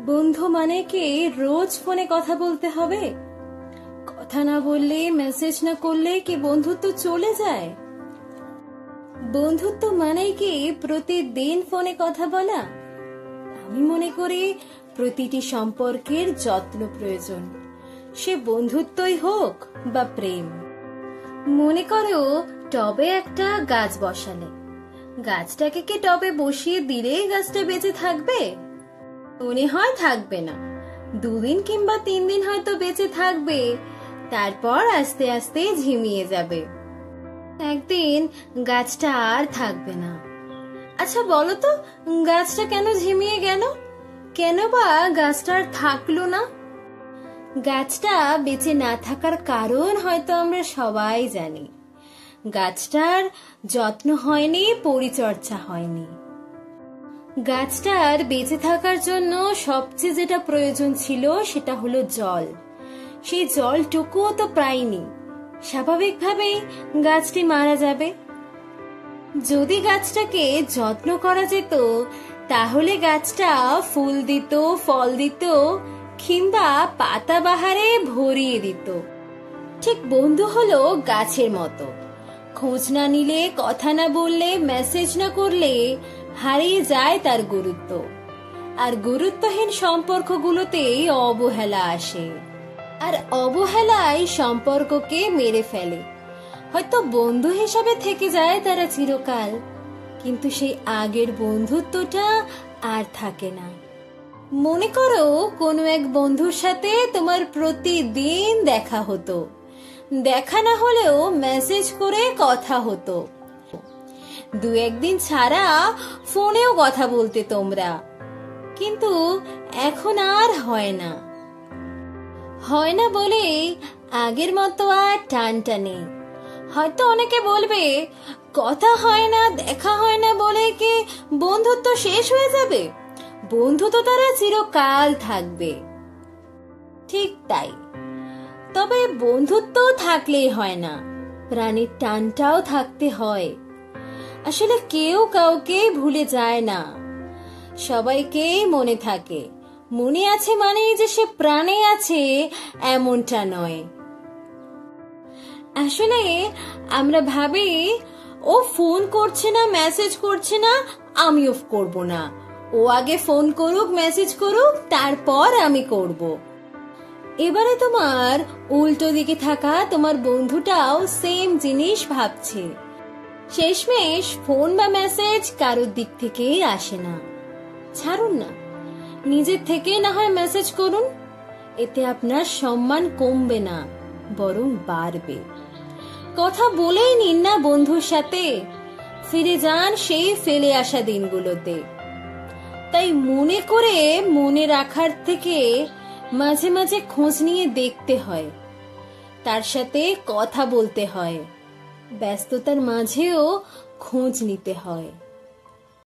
বন্ধু মানে কি রোজ ফোনে কথা বলতে হবে? কথা না বললে, মেসেজ না করলে কি বন্ধুত্ব চলে যায়? বন্ধুত্ব মানে কি প্রতিদিন ফোনে কথা বলা? আমি মনে করি প্রতিটি সম্পর্কের যত্ন প্রয়োজন, সে বন্ধুত্বই হোক বা প্রেম। মনে করো টবে একটা গাছ বসালে, গাছটাকে কি টবে বসিয়ে দিলেই গাছটা বেঁচে থাকবে? মনে হয় থাকবে না। 2 দিন কিংবা 3 দিন হয়তো বেঁচে থাকবে, তারপর আস্তে আস্তে ঝিমিয়ে যাবে। একদিন গাছটা আর থাকবে না। আচ্ছা বলো তো, গাছটা কেন ঝিমিয়ে গেল? কেন বা গাছটা আর থাকলো না? গাছটা বেঁচে না থাকার কারণ হয়তো আমরা সবাই জানি। গাছটার যত্ন হয়নি, পরিচর্যা হয়নি। গাছটার বেঁচে থাকার জন্য সবচেয়ে যেটা প্রয়োজন ছিল সেটা হলো জল। সেই জলটুকুও তো পাইনি। স্বাভাবিকভাবেই গাছটি মারা যাবে। যদি গাছটাকে যত্ন করা যেত, তাহলে গাছটা ফুল দিত, ফল দিত, কিংবা পাতা বাহারে ভরিয়ে দিত। ঠিক বন্ধু হলো গাছের মতো। খোঁজ না নিলে, কথা না বললে, মেসেজ না করলে হারিয়ে যায় তার গুরুত্ব। আর গুরুত্বহীন সম্পর্কগুলোতেই অবহেলা আসে, আর অবহেলাই সম্পর্ককে মেরে ফেলে। হয়তো বন্ধু হিসাবে থেকে যায় তারা চিরকাল, কিন্তু সেই আগের বন্ধুত্বটা আর থাকে না। মনে করো কোনো এক বন্ধুর সাথে তোমার প্রতিদিন দেখা হতো, দেখা না হলেও মেসেজ করে কথা হতো। 2-1 দিন ছাড়া ফোনেও কথা বলতে তোমরা, কিন্তু এখন আর হয় না। হয় না বলে আগের মতো আর টানটা নেই। হয়তো অনেকে বলবে, কথা হয় না, দেখা হয় না বলে কি বন্ধুত্ব শেষ হয়ে যাবে? বন্ধু তো তারা চিরকাল থাকবে। ঠিক তাই, তবে বন্ধুত্ব থাকলেই হয় না, প্রাণীর টানটাও থাকতে হয়। আসলে কেউ কাউকে ভুলে যায় না, সবাইকেই মনে থাকে। মনে আছে মানেই যে সে প্রাণে আছে এমনটা নয়। আসলে আমরা ভাবি, ও ফোন করছে না, মেসেজ করছে না, আমিও করব না। ও আগে ফোন করুক, মেসেজ করুক, তারপর আমি করব। এবারে তোমার উল্টো দিকে থাকা তোমার বন্ধুটাও সেম জিনিস ভাবছে। শেষমেশ ফোন বা মেসেজ কারোর দিক থেকেই আসে না। ছাড়ুন না, নিজের থেকে না হয় মেসেজ করুন। এতে আপনার সম্মান কমবে না, বরং বাড়বে। কথা বলেই নিন না বন্ধুর সাথে, ফিরে যান সেই ফেলে আসা দিনগুলোতে। তাই মনে করে মনে রাখার থেকে মাঝে মাঝে খোঁজ নিয়ে দেখতে হয়, তার সাথে কথা বলতে হয়, ব্যস্ততার মাঝেও খোঁজ নিতে হয়।